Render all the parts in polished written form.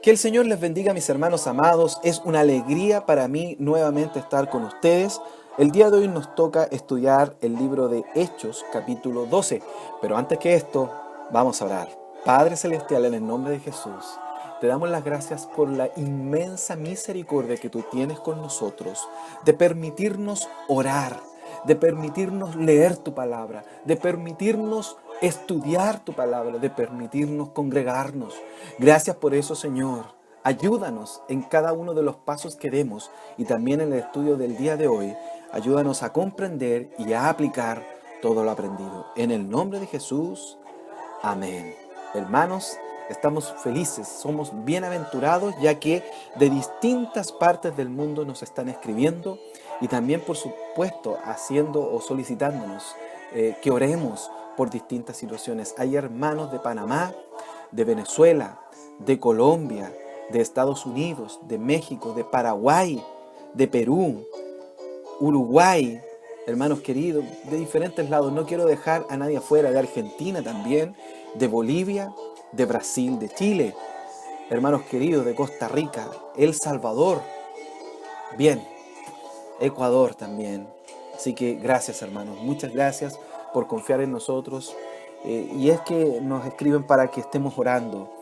Que el Señor les bendiga, mis hermanos amados. Es una alegría para mí nuevamente estar con ustedes. El día de hoy nos toca estudiar el libro de Hechos, capítulo 12. Pero antes que esto, vamos a orar. Padre Celestial, en el nombre de Jesús, te damos las gracias por la inmensa misericordia que tú tienes con nosotros, de permitirnos orar, de permitirnos leer tu palabra, de permitirnos estudiar tu palabra, de permitirnos congregarnos. Gracias por eso, Señor. Ayúdanos en cada uno de los pasos que demos y también en el estudio del día de hoy. Ayúdanos a comprender y a aplicar todo lo aprendido. En el nombre de Jesús, amén. Hermanos, estamos felices, somos bienaventurados, ya que de distintas partes del mundo nos están escribiendo y también, por supuesto, haciendo o solicitándonos que oremos por distintas situaciones. Hay hermanos de Panamá, de Venezuela, de Colombia, de Estados Unidos, de México, de Paraguay, de Perú, Uruguay, hermanos queridos, de diferentes lados. No quiero dejar a nadie afuera, de Argentina también, de Bolivia, de Brasil, de Chile, hermanos queridos, de Costa Rica, El Salvador, bien, Ecuador también. Así que gracias, hermanos, muchas gracias por confiar en nosotros. Y es que nos escriben para que estemos orando,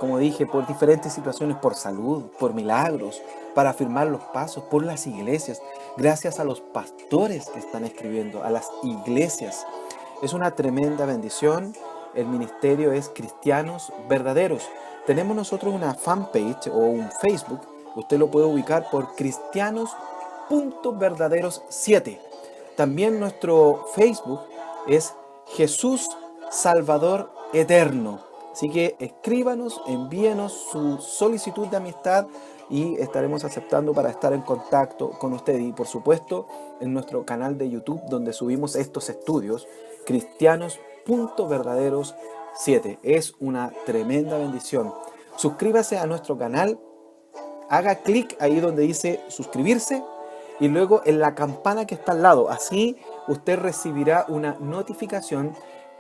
como dije, por diferentes situaciones, por salud, por milagros, para afirmar los pasos, por las iglesias. Gracias a los pastores que están escribiendo, a las iglesias. Es una tremenda bendición. El ministerio es Cristianos Verdaderos. Tenemos nosotros una fanpage o un Facebook. Usted lo puede ubicar por cristianos.verdaderos7. También nuestro Facebook es Jesús Salvador Eterno. Así que escríbanos, envíenos su solicitud de amistad y estaremos aceptando para estar en contacto con usted. Y por supuesto, en nuestro canal de YouTube, donde subimos estos estudios, cristianos.verdaderos7. Es una tremenda bendición. Suscríbase a nuestro canal, haga clic ahí donde dice suscribirse y luego en la campana que está al lado. Así usted recibirá una notificación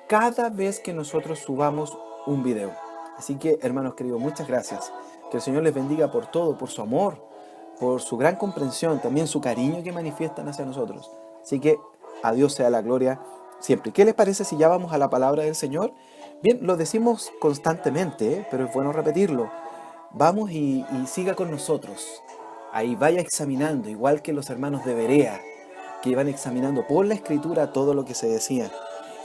cada vez que nosotros subamos un video. Así que, hermanos queridos, muchas gracias. Que el Señor les bendiga por todo, por su amor, por su gran comprensión, también su cariño que manifiestan hacia nosotros. Así que a Dios sea la gloria siempre. ¿Qué les parece si ya vamos a la palabra del Señor? Bien, lo decimos constantemente, pero es bueno repetirlo. Vamos y siga con nosotros. Ahí vaya examinando, igual que los hermanos de Berea, que iban examinando por la Escritura todo lo que se decía.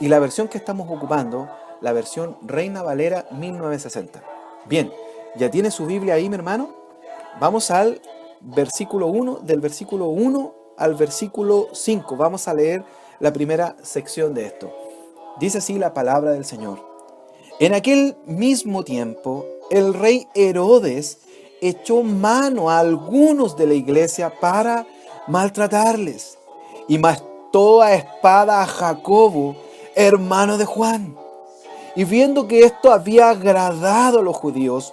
Y la versión que estamos ocupando, la versión Reina Valera 1960. Bien, ¿ya tiene su Biblia ahí, mi hermano? Vamos al versículo 1, del versículo 1 al versículo 5. Vamos a leer la primera sección de esto. Dice así la palabra del Señor. En aquel mismo tiempo, el rey Herodes echó mano a algunos de la iglesia para maltratarles y mató a espada a Jacobo, hermano de Juan. Y viendo que esto había agradado a los judíos,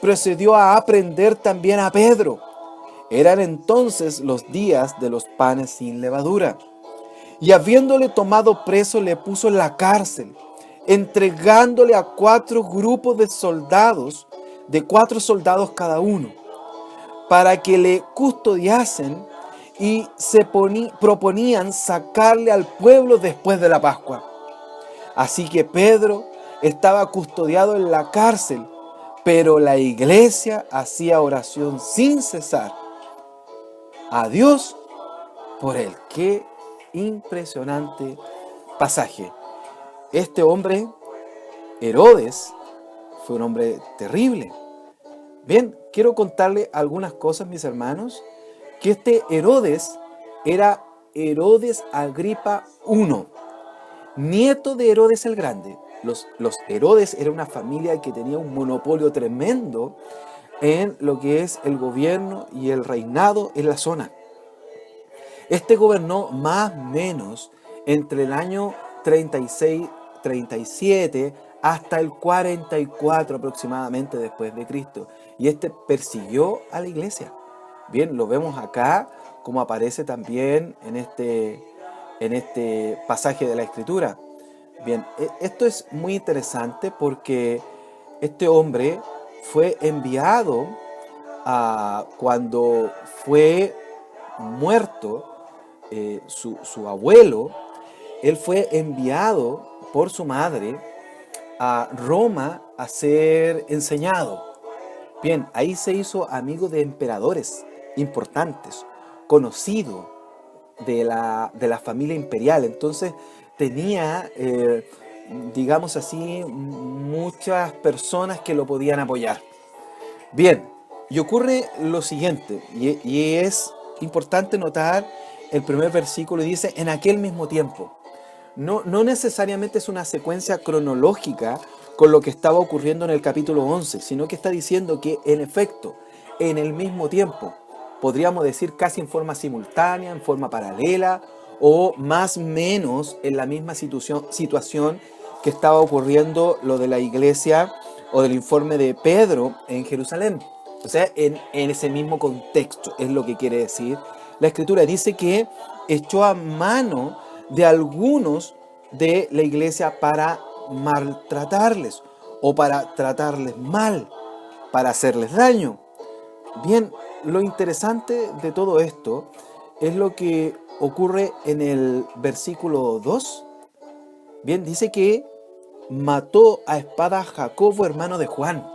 procedió a aprender también a Pedro. Eran entonces los días de los panes sin levadura. Y habiéndole tomado preso, le puso en la cárcel, entregándole a 4 grupos de 4 soldados cada uno, para que le custodiasen, y se proponían sacarle al pueblo después de la Pascua. Así que Pedro estaba custodiado en la cárcel, pero la iglesia hacía oración sin cesar a Dios por él. Qué impresionante pasaje. Este hombre, Herodes, fue un hombre terrible. Bien, quiero contarle algunas cosas, mis hermanos, que este Herodes era Herodes Agripa I, nieto de Herodes el Grande. Los Herodes era una familia que tenía un monopolio tremendo en lo que es el gobierno y el reinado en la zona. Este gobernó más o menos entre el año 36, 37 hasta el 44 aproximadamente después de Cristo. Y este persiguió a la iglesia. Bien, lo vemos acá, como aparece también en este pasaje de la Escritura. Bien, esto es muy interesante porque este hombre fue enviado cuando fue muerto su abuelo. Él fue enviado por su madre a Roma a ser enseñado. Bien, ahí se hizo amigo de emperadores importantes, conocido de la familia imperial. Entonces tenía, digamos así, muchas personas que lo podían apoyar. Bien, y ocurre lo siguiente, y es importante notar el primer versículo, y dice, en aquel mismo tiempo. No necesariamente es una secuencia cronológica con lo que estaba ocurriendo en el capítulo 11, sino que está diciendo que en efecto, en el mismo tiempo, podríamos decir casi en forma simultánea, en forma paralela, o más o menos en la misma situación que estaba ocurriendo lo de la iglesia o del informe de Pedro en Jerusalén. O sea, en ese mismo contexto es lo que quiere decir. La Escritura dice que echó a mano de algunos de la iglesia para maltratarles o para tratarles mal, para hacerles daño. Bien, lo interesante de todo esto es lo que ocurre en el versículo 2. Bien, dice que mató a espada a Jacobo, hermano de Juan.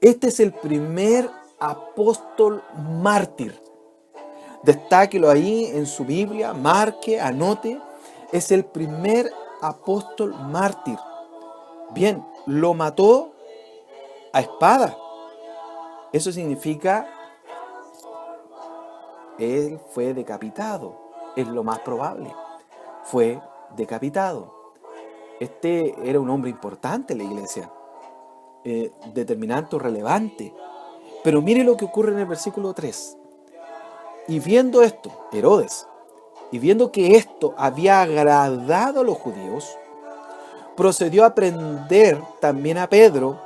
Este es el primer apóstol mártir. Destáquelo ahí en su Biblia, marque, anote. Es el primer apóstol mártir. Bien, lo mató a espada. Eso significa, él fue decapitado. Es lo más probable. Fue decapitado. Este era un hombre importante en la iglesia. Determinante o relevante. Pero mire lo que ocurre en el versículo 3. Y viendo esto, Herodes, y viendo que esto había agradado a los judíos, procedió a prender también a Pedro.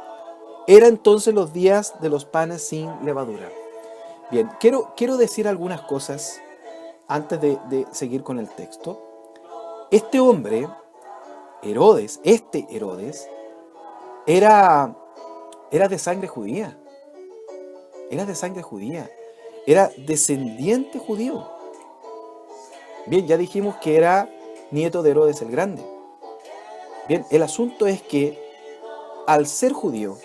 Era entonces los días de los panes sin levadura. Bien, quiero decir algunas cosas antes de seguir con el texto. Este hombre, Herodes, era de sangre judía. Era de sangre judía. Era descendiente judío. Bien, ya dijimos que era nieto de Herodes el Grande. Bien, el asunto es que al ser judío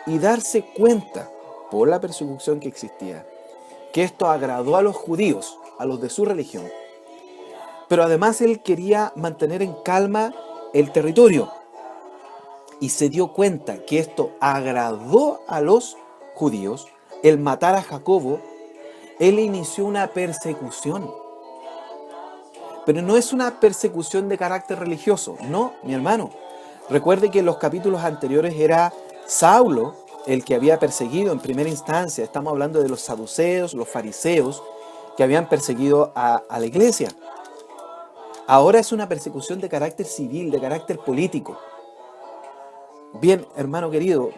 y darse cuenta por la persecución que existía, que esto agradó a los judíos, a los de su religión, pero además él quería mantener en calma el territorio y se dio cuenta que esto agradó a los judíos, el matar a Jacobo, él inició una persecución. Pero no es una persecución de carácter religioso, no, mi hermano. Recuerde que en los capítulos anteriores era Saulo el que había perseguido en primera instancia. Estamos hablando de los saduceos, los fariseos, que habían perseguido a la iglesia. Ahora es una persecución de carácter civil, de carácter político. Bien, hermano querido,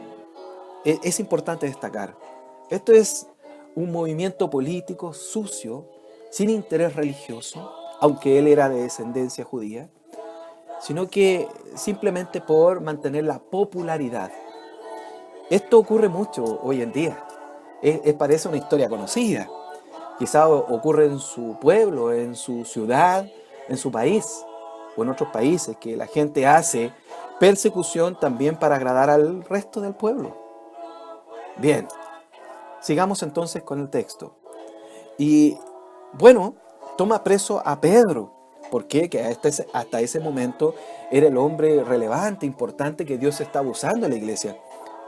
es importante destacar. Esto es un movimiento político sucio, sin interés religioso, aunque él era de descendencia judía, sino que simplemente por mantener la popularidad. Esto ocurre mucho hoy en día. Parece una historia conocida. Quizá ocurre en su pueblo, en su ciudad, en su país o en otros países, que la gente hace persecución también para agradar al resto del pueblo. Bien, sigamos entonces con el texto. Y bueno, toma preso a Pedro. ¿Por qué? Que hasta ese momento era el hombre relevante, importante que Dios estaba usando en la iglesia.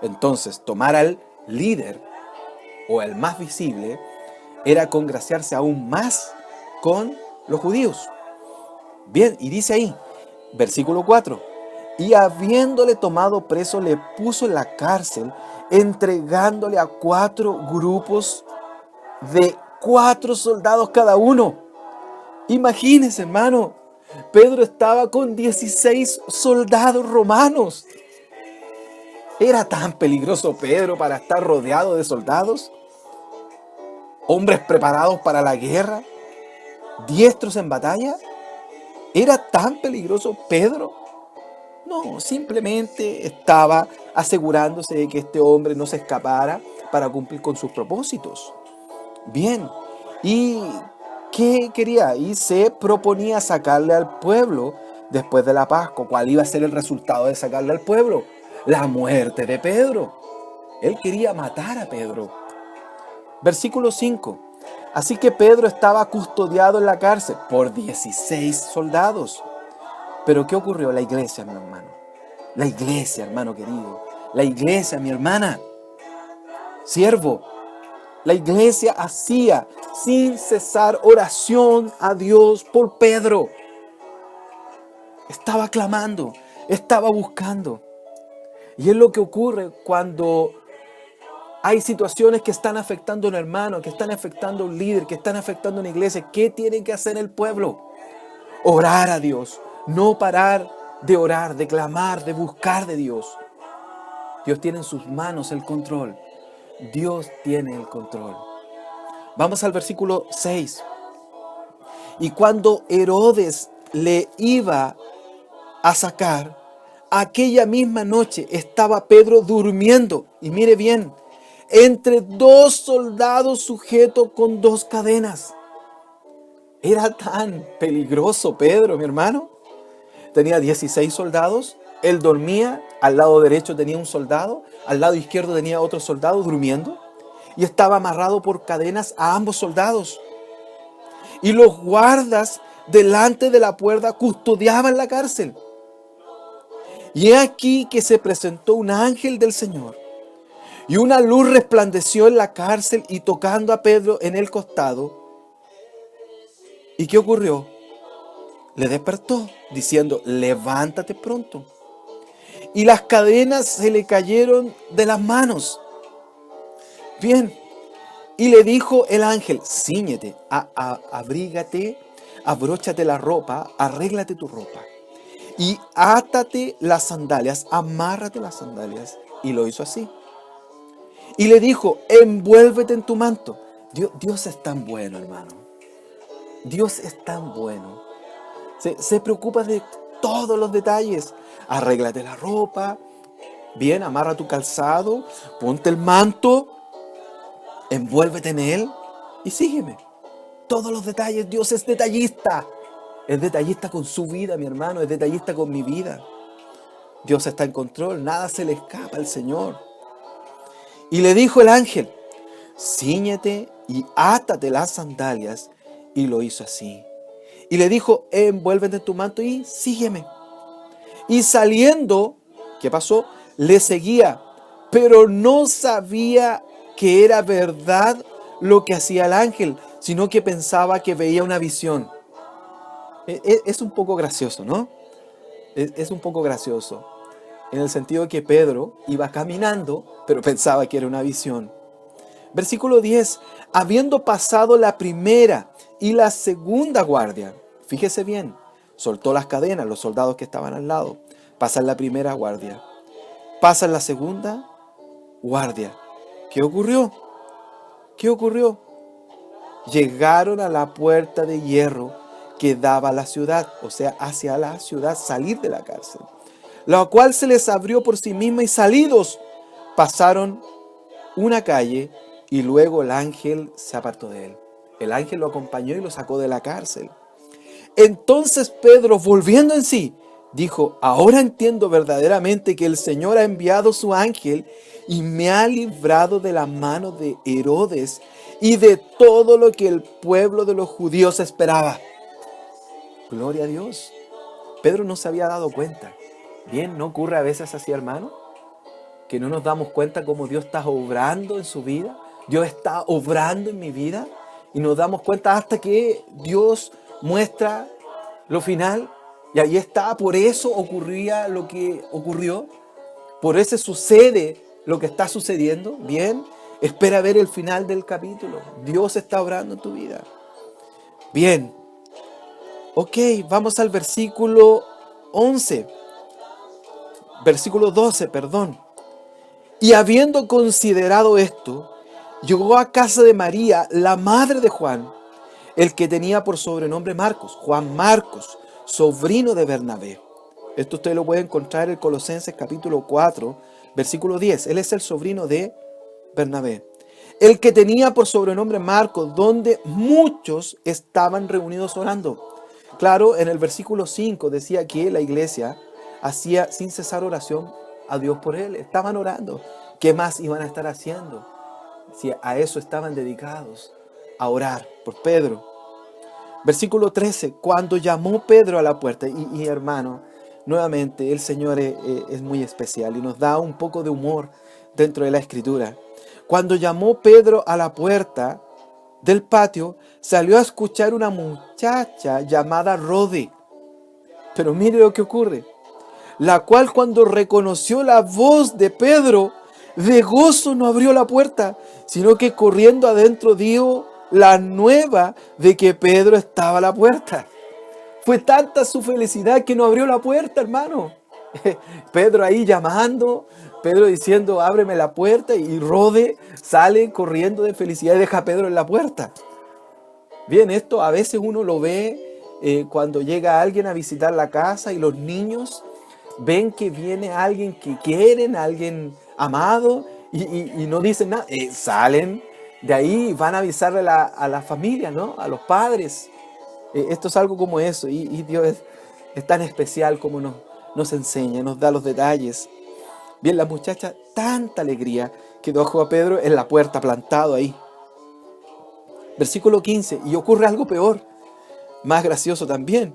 Entonces, tomar al líder o al más visible era congraciarse aún más con los judíos. Bien, y dice ahí, versículo 4, y habiéndole tomado preso, le puso en la cárcel, entregándole a 4 grupos de 4 soldados cada uno. Imagínense, hermano, Pedro estaba con 16 soldados romanos. ¿Era tan peligroso Pedro para estar rodeado de soldados? ¿Hombres preparados para la guerra? ¿Diestros en batalla? ¿Era tan peligroso Pedro? No, simplemente estaba asegurándose de que este hombre no se escapara para cumplir con sus propósitos. Bien, ¿y qué quería? Y se proponía sacarle al pueblo después de la Pascua. ¿Cuál iba a ser el resultado de sacarle al pueblo? La muerte de Pedro. Él quería matar a Pedro. Versículo 5. Así que Pedro estaba custodiado en la cárcel por 16 soldados. Pero ¿qué ocurrió? La iglesia, mi hermano. La iglesia, hermano querido. La iglesia, mi hermana. Siervo. La iglesia hacía sin cesar oración a Dios por Pedro. Estaba clamando, estaba buscando. Y es lo que ocurre cuando hay situaciones que están afectando a un hermano, que están afectando a un líder, que están afectando a una iglesia. ¿Qué tiene que hacer el pueblo? Orar a Dios. No parar de orar, de clamar, de buscar de Dios. Dios tiene en sus manos el control. Dios tiene el control. Vamos al versículo 6. Y cuando Herodes le iba a sacar, aquella misma noche estaba Pedro durmiendo. Y mire bien, entre dos soldados sujetos con dos cadenas. Era tan peligroso Pedro, mi hermano. Tenía 16 soldados. Él dormía, al lado derecho tenía un soldado, al lado izquierdo tenía otro soldado durmiendo. Y estaba amarrado por cadenas a ambos soldados. Y los guardas delante de la puerta custodiaban la cárcel. Y he aquí que se presentó un ángel del Señor. Y una luz resplandeció en la cárcel y tocando a Pedro en el costado. ¿Y qué ocurrió? Le despertó diciendo, levántate pronto. Y las cadenas se le cayeron de las manos. Bien, y le dijo el ángel, cíñete, abrígate, abróchate la ropa, arréglate tu ropa. Y átate las sandalias, amárrate las sandalias. Y lo hizo así. Y le dijo, envuélvete en tu manto. Dios es tan bueno, hermano. Dios es tan bueno. Se preocupa de todos los detalles. Arréglate la ropa. Bien, amarra tu calzado. Ponte el manto. Envuélvete en él. Y sígueme. Todos los detalles. Dios es detallista. Es detallista con su vida, mi hermano. Es detallista con mi vida. Dios está en control. Nada se le escapa al Señor. Y le dijo el ángel, cíñete y átate las sandalias. Y lo hizo así. Y le dijo, envuélvete en tu manto y sígueme. Y saliendo, ¿qué pasó? Le seguía, pero no sabía que era verdad lo que hacía el ángel, sino que pensaba que veía una visión. Es un poco gracioso, ¿no? Es un poco gracioso. En el sentido de que Pedro iba caminando, pero pensaba que era una visión. Versículo 10. Habiendo pasado la primera y la segunda guardia, fíjese bien, soltó las cadenas, los soldados que estaban al lado. Pasan la primera guardia. Pasan la segunda guardia. ¿Qué ocurrió? ¿Qué ocurrió? Llegaron a la puerta de hierro que daba a la ciudad, o sea, hacia la ciudad, salir de la cárcel, la cual se les abrió por sí misma y salidos pasaron una calle y luego el ángel se apartó de él. El ángel lo acompañó y lo sacó de la cárcel. Entonces Pedro, volviendo en sí, dijo, ahora entiendo verdaderamente que el Señor ha enviado su ángel y me ha librado de la mano de Herodes y de todo lo que el pueblo de los judíos esperaba. Gloria a Dios. Pedro no se había dado cuenta. Bien, ¿no ocurre a veces así, hermano? Que no nos damos cuenta cómo Dios está obrando en su vida. Dios está obrando en mi vida. Y nos damos cuenta hasta que Dios muestra lo final. Y ahí está. Por eso ocurría lo que ocurrió. Por eso sucede lo que está sucediendo. Bien, espera ver el final del capítulo. Dios está obrando en tu vida. Bien. Ok, vamos al versículo 11. Versículo 12, perdón. Y habiendo considerado esto, llegó a casa de María, la madre de Juan, el que tenía por sobrenombre Marcos, Juan Marcos, sobrino de Bernabé. Esto usted lo puede encontrar en Colosenses capítulo 4, versículo 10. Él es el sobrino de Bernabé. El que tenía por sobrenombre Marcos, donde muchos estaban reunidos orando. Claro, en el versículo 5 decía que la iglesia hacía sin cesar oración a Dios por él. Estaban orando. ¿Qué más iban a estar haciendo? Si a eso estaban dedicados, a orar por Pedro. Versículo 13, cuando llamó Pedro a la puerta, y hermano, nuevamente el Señor es muy especial y nos da un poco de humor dentro de la Escritura. Cuando llamó Pedro a la puerta del patio, salió a escuchar una muchacha llamada Rode. Pero mire lo que ocurre. La cual cuando reconoció la voz de Pedro, de gozo no abrió la puerta, sino que corriendo adentro dio la nueva de que Pedro estaba a la puerta. Fue tanta su felicidad que no abrió la puerta, hermano. Pedro ahí llamando, Pedro diciendo, ábreme la puerta, y Rode sale corriendo de felicidad y deja a Pedro en la puerta. Bien, esto a veces uno lo ve cuando llega alguien a visitar la casa y los niños ven que viene alguien que quieren, alguien amado, y no dicen nada. Salen de ahí y van a avisarle a la familia, ¿no? A los padres. Esto es algo como eso, y Dios es tan especial como nos enseña, nos da los detalles. Bien, la muchacha, tanta alegría que dejó a Pedro en la puerta plantado ahí. Versículo 15, y ocurre algo peor, más gracioso también.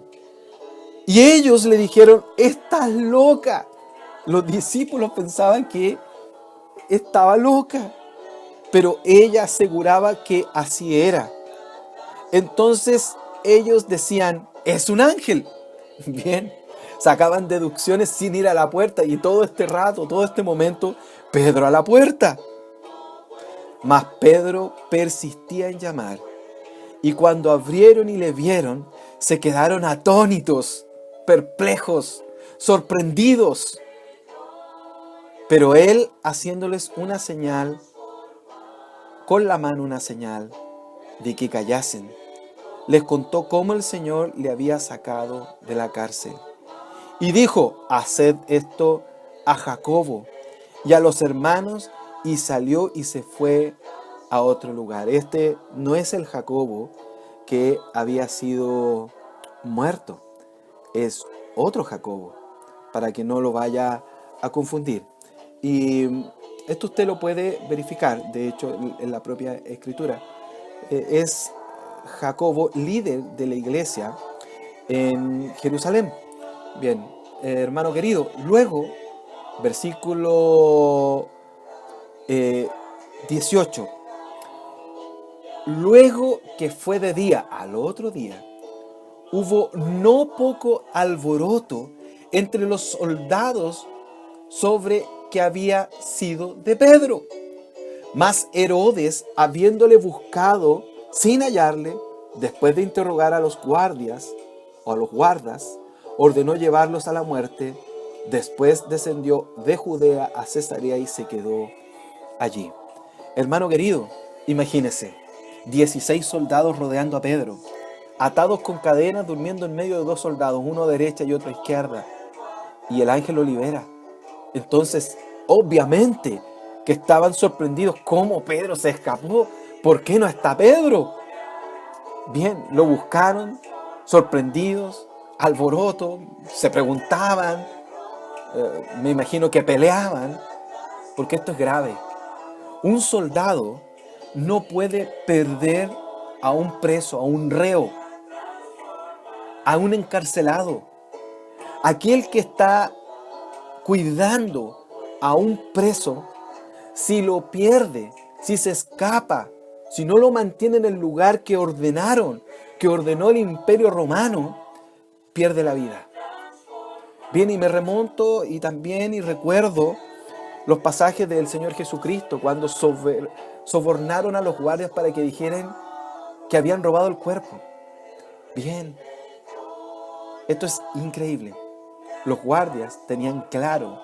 Y ellos le dijeron, estás loca. Los discípulos pensaban que estaba loca, pero ella aseguraba que así era. Entonces ellos decían, es un ángel. Bien, sacaban deducciones sin ir a la puerta, y todo este rato, todo este momento, Pedro a la puerta. Mas Pedro persistía en llamar, y cuando abrieron y le vieron, se quedaron atónitos, perplejos, sorprendidos. Pero él, haciéndoles una señal, con la mano una señal, de que callasen, les contó cómo el Señor le había sacado de la cárcel. Y dijo, haced esto a Jacobo y a los hermanos, y salió y se fue a otro lugar. Este no es el Jacobo que había sido muerto, es otro Jacobo, para que no lo vaya a confundir. Y esto usted lo puede verificar, de hecho, en la propia Escritura. Es Jacobo, líder de la iglesia en Jerusalén. Bien, hermano querido, luego, versículo 18. Luego que fue de día, al otro día, hubo no poco alboroto entre los soldados sobre que había sido de Pedro. Mas Herodes, habiéndole buscado sin hallarle, después de interrogar a los guardias o a los guardas, ordenó llevarlos a la muerte. Después descendió de Judea a Cesarea y se quedó allí. Hermano querido, imagínese, 16 soldados rodeando a Pedro, atados con cadenas, durmiendo en medio de 2 soldados, uno a derecha y otro a izquierda, y el ángel lo libera. Entonces, obviamente que estaban sorprendidos. ¿Cómo Pedro se escapó? ¿Por qué no está Pedro? Bien, lo buscaron, sorprendidos, alboroto, se preguntaban, me imagino que peleaban, porque esto es grave. Un soldado no puede perder a un preso, a un reo, a un encarcelado. Aquel que está cuidando a un preso, si lo pierde, si se escapa, si no lo mantiene en el lugar que ordenó el Imperio Romano, pierde la vida. Bien, y me remonto y recuerdo los pasajes del Señor Jesucristo cuando sobornaron a los guardias para que dijeran que habían robado el cuerpo. Bien, esto es increíble. Los guardias tenían claro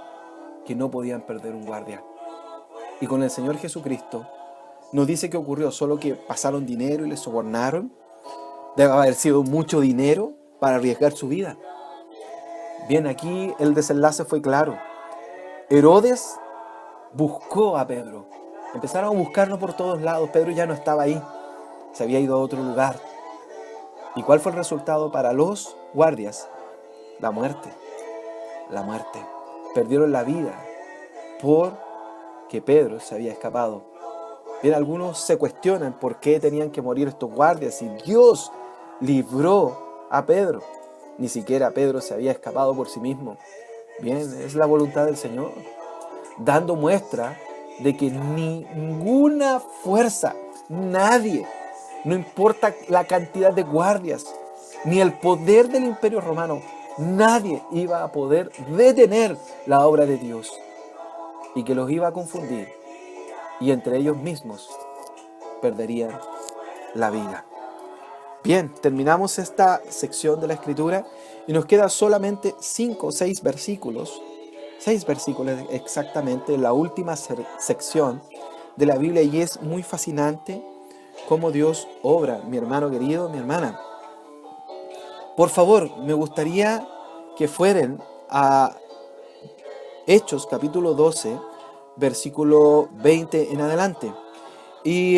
que no podían perder un guardia. Y con el Señor Jesucristo nos dice que ocurrió, solo que pasaron dinero y le sobornaron. Debe haber sido mucho dinero para arriesgar su vida. Bien, aquí el desenlace fue claro. Herodes buscó a Pedro. Empezaron a buscarlo por todos lados. Pedro ya no estaba ahí. Se había ido a otro lugar. ¿Y cuál fue el resultado para los guardias? La muerte. La muerte. Perdieron la vida porque Pedro se había escapado. Bien, algunos se cuestionan por qué tenían que morir estos guardias si Dios libró a Pedro. Ni siquiera Pedro se había escapado por sí mismo. Bien, es la voluntad del Señor, dando muestra de que ninguna fuerza, nadie, no importa la cantidad de guardias, ni el poder del Imperio Romano, nadie iba a poder detener la obra de Dios y que los iba a confundir y entre ellos mismos perderían la vida. Bien, terminamos esta sección de la Escritura y nos queda solamente 5 o 6 versículos, 6 versículos exactamente, en la última sección de la Biblia, y es muy fascinante cómo Dios obra, mi hermano querido, mi hermana. Por favor, me gustaría que fueran a Hechos capítulo 12, versículo 20 en adelante. Y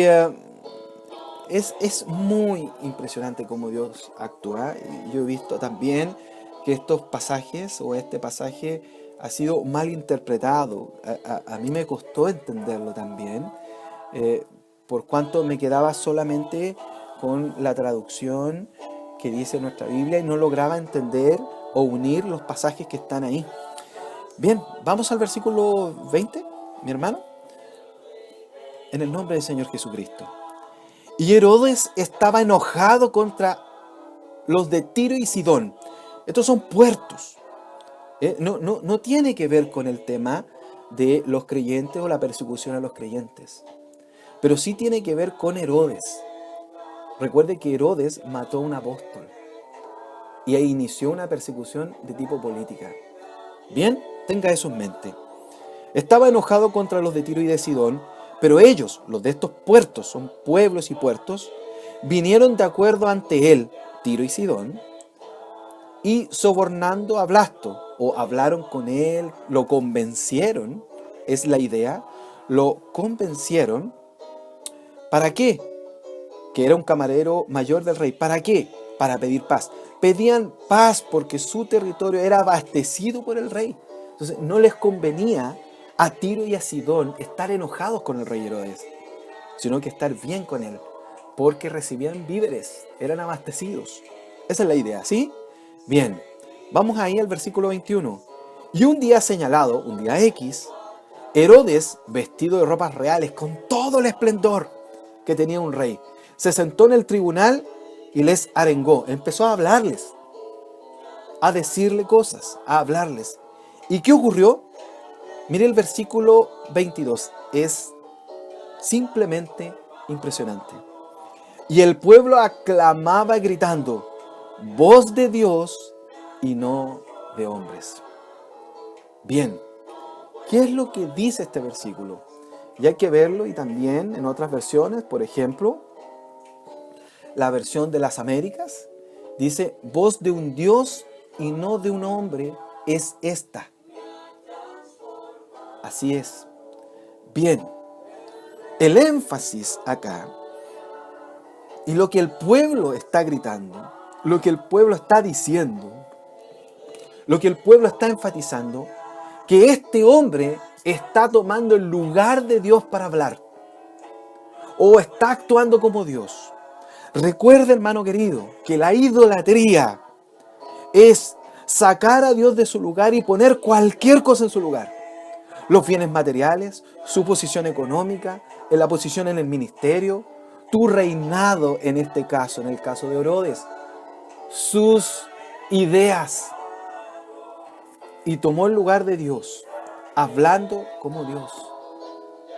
es muy impresionante cómo Dios actúa. Yo he visto también que estos pasajes o este pasaje ha sido mal interpretado. A mí me costó entenderlo también, por cuanto me quedaba solamente con la traducción que dice nuestra Biblia y no lograba entender o unir los pasajes que están ahí. Bien, vamos al versículo 20, mi hermano. En el nombre del Señor Jesucristo. Y Herodes estaba enojado contra los de Tiro y Sidón. Estos son puertos. No tiene que ver con el tema de los creyentes o la persecución a los creyentes. Pero sí tiene que ver con Herodes. Recuerde que Herodes mató a un apóstol. Y ahí inició una persecución de tipo política. Bien, tenga eso en mente. Estaba enojado contra los de Tiro y de Sidón, pero ellos, los de estos puertos, son pueblos y puertos, vinieron de acuerdo ante él, Tiro y Sidón, y sobornando a Blasto, o hablaron con él, lo convencieron, es la idea, lo convencieron. ¿Para qué? Que era un camarero mayor del rey. ¿Para qué? Para pedir paz. Pedían paz porque su territorio era abastecido por el rey. Entonces no les convenía a Tiro y a Sidón estar enojados con el rey Herodes, sino que estar bien con él, porque recibían víveres, eran abastecidos. Esa es la idea, ¿sí? Bien, vamos ahí al versículo 21. Y un día señalado, un día X, Herodes, vestido de ropas reales, con todo el esplendor que tenía un rey, se sentó en el tribunal y les arengó. Empezó a hablarles, a decirle cosas, a hablarles. ¿Y qué ocurrió? Mire el versículo 22, es simplemente impresionante. Y el pueblo aclamaba gritando, voz de Dios y no de hombres. Bien, ¿qué es lo que dice este versículo? Y hay que verlo, y también en otras versiones, por ejemplo, la versión de las Américas, dice, voz de un Dios y no de un hombre es esta. Así es. Bien, el énfasis acá, y lo que el pueblo está gritando, lo que el pueblo está diciendo, lo que el pueblo está enfatizando, que este hombre está tomando el lugar de Dios para hablar, o está actuando como Dios. Recuerda, hermano querido, que la idolatría es sacar a Dios de su lugar y poner cualquier cosa en su lugar. Los bienes materiales, su posición económica, la posición en el ministerio, tu reinado en este caso, en el caso de Herodes, sus ideas. Y tomó el lugar de Dios, hablando como Dios.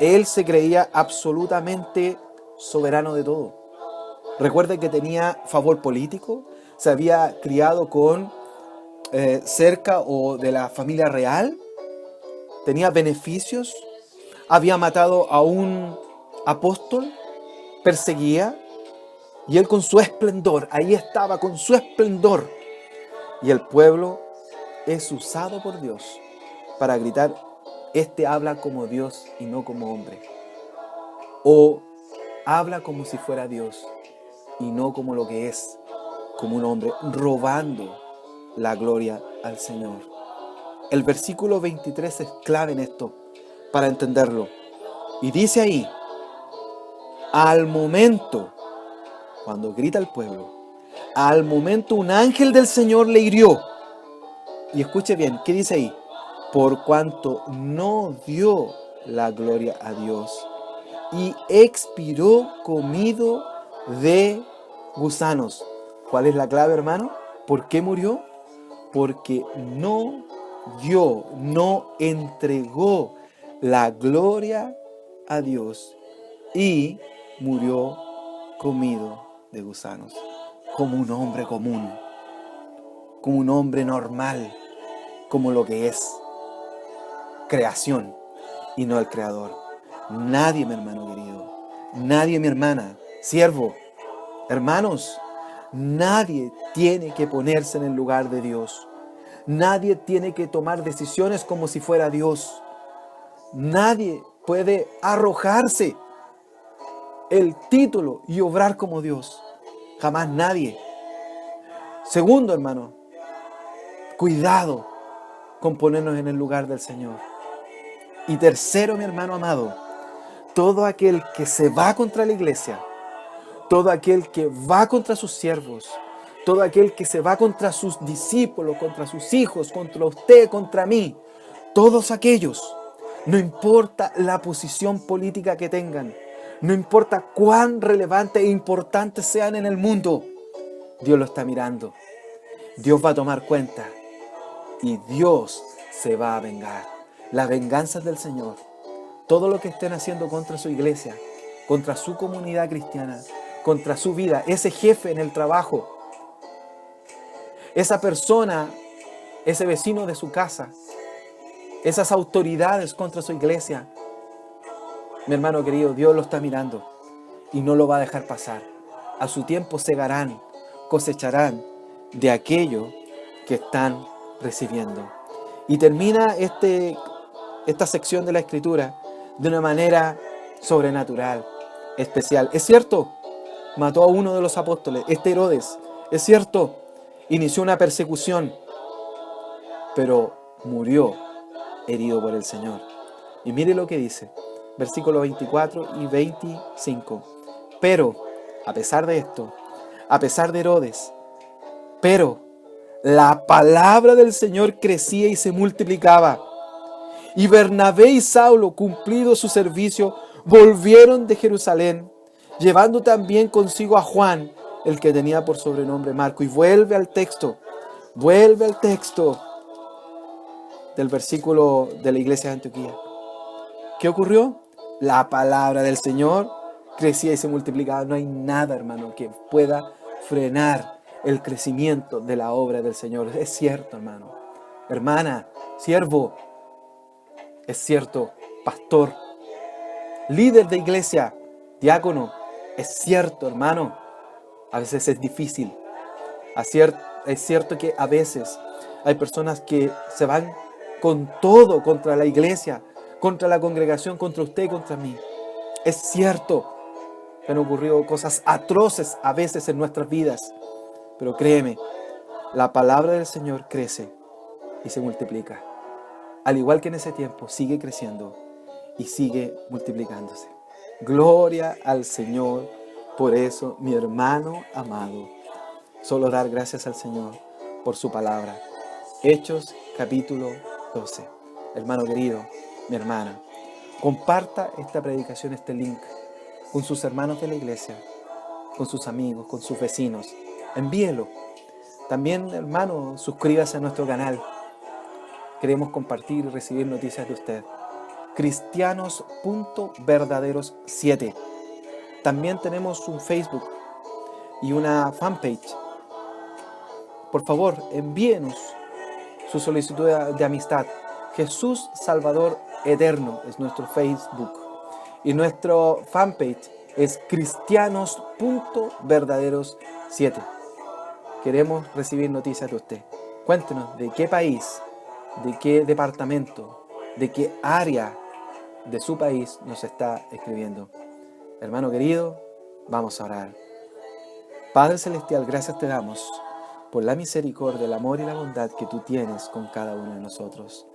Él se creía absolutamente soberano de todo. Recuerden que tenía favor político, se había criado con cerca o de la familia real, tenía beneficios, había matado a un apóstol, perseguía, y él con su esplendor, ahí estaba con su esplendor, y el pueblo es usado por Dios para gritar, este habla como Dios y no como hombre. O habla como si fuera Dios y no como lo que es, como un hombre, robando la gloria al Señor. El versículo 23 es clave en esto, para entenderlo. Y dice ahí, al momento, cuando grita el pueblo, al momento un ángel del Señor le hirió. Y escuche bien, ¿qué dice ahí? Por cuanto no dio la gloria a Dios y expiró comido de gusanos. ¿Cuál es la clave, hermano? ¿Por qué murió? Porque no dio, no entregó la gloria a Dios y murió comido de gusanos, como un hombre común, como un hombre normal, como lo que es creación y no el creador. Nadie, mi hermano querido, nadie, mi hermana, siervo, hermanos, nadie tiene que ponerse en el lugar de Dios. Nadie tiene que tomar decisiones como si fuera Dios. Nadie puede arrojarse el título y obrar como Dios. Jamás nadie. Segundo, hermano, cuidado con ponernos en el lugar del Señor. Y tercero, mi hermano amado, todo aquel que se va contra la iglesia, todo aquel que va contra sus siervos, todo aquel que se va contra sus discípulos, contra sus hijos, contra usted, contra mí, todos aquellos, no importa la posición política que tengan, no importa cuán relevante e importante sean en el mundo, Dios lo está mirando. Dios va a tomar cuenta y Dios se va a vengar. La venganza es del Señor. Todo lo que estén haciendo contra su iglesia, contra su comunidad cristiana, contra su vida, ese jefe en el trabajo, esa persona, ese vecino de su casa, esas autoridades contra su iglesia, mi hermano querido, Dios lo está mirando y no lo va a dejar pasar. A su tiempo segarán, cosecharán de aquello que están recibiendo. Y termina esta sección de la Escritura de una manera sobrenatural, especial. Es cierto, mató a uno de los apóstoles, Herodes. Es cierto, inició una persecución, pero murió herido por el Señor. Y mire lo que dice, versículos 24 y 25. Pero, a pesar de esto, a pesar de Herodes, pero la palabra del Señor crecía y se multiplicaba. Y Bernabé y Saulo, cumplido su servicio, volvieron de Jerusalén, llevando también consigo a Juan, el que tenía por sobrenombre Marco. Y vuelve al texto del versículo de la iglesia de Antioquía. ¿Qué ocurrió? La palabra del Señor crecía y se multiplicaba. No hay nada, hermano, que pueda frenar el crecimiento de la obra del Señor. Es cierto, hermano. Hermana, siervo. Es cierto, pastor. Líder de iglesia, diácono. Es cierto, hermano. A veces es difícil. Es cierto que a veces hay personas que se van con todo contra la iglesia, contra la congregación, contra usted y contra mí. Es cierto que han ocurrido cosas atroces a veces en nuestras vidas. Pero créeme, la palabra del Señor crece y se multiplica. Al igual que en ese tiempo, sigue creciendo y sigue multiplicándose. Gloria al Señor. Por eso, mi hermano amado, solo dar gracias al Señor por su palabra. Hechos capítulo 12. Hermano querido, mi hermana, comparta esta predicación, este link, con sus hermanos de la iglesia, con sus amigos, con sus vecinos. Envíelo. También, hermano, suscríbase a nuestro canal. Queremos compartir y recibir noticias de usted. Cristianos.verdaderos7. También tenemos un Facebook y una fanpage. Por favor, envíenos su solicitud de amistad. Jesús Salvador Eterno es nuestro Facebook. Y nuestro fanpage es Cristianos.verdaderos7. Queremos recibir noticias de usted. Cuéntenos de qué país, de qué departamento, de qué área de su país nos está escribiendo. Hermano querido, vamos a orar. Padre Celestial, gracias te damos por la misericordia, el amor y la bondad que tú tienes con cada uno de nosotros.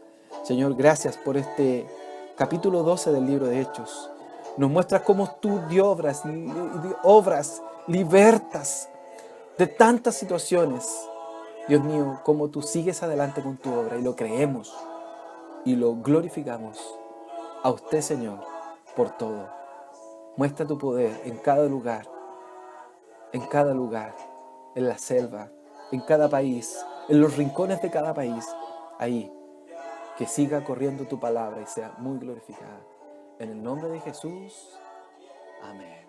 Señor, gracias por este capítulo 12 del libro de Hechos. Nos muestras cómo tú obras, libertas de tantas situaciones. Dios mío, cómo tú sigues adelante con tu obra y lo creemos y lo glorificamos. A usted, Señor, por todo. Muestra tu poder en cada lugar, en la selva, en cada país, en los rincones de cada país. Ahí, que siga corriendo tu palabra y sea muy glorificada. En el nombre de Jesús, amén.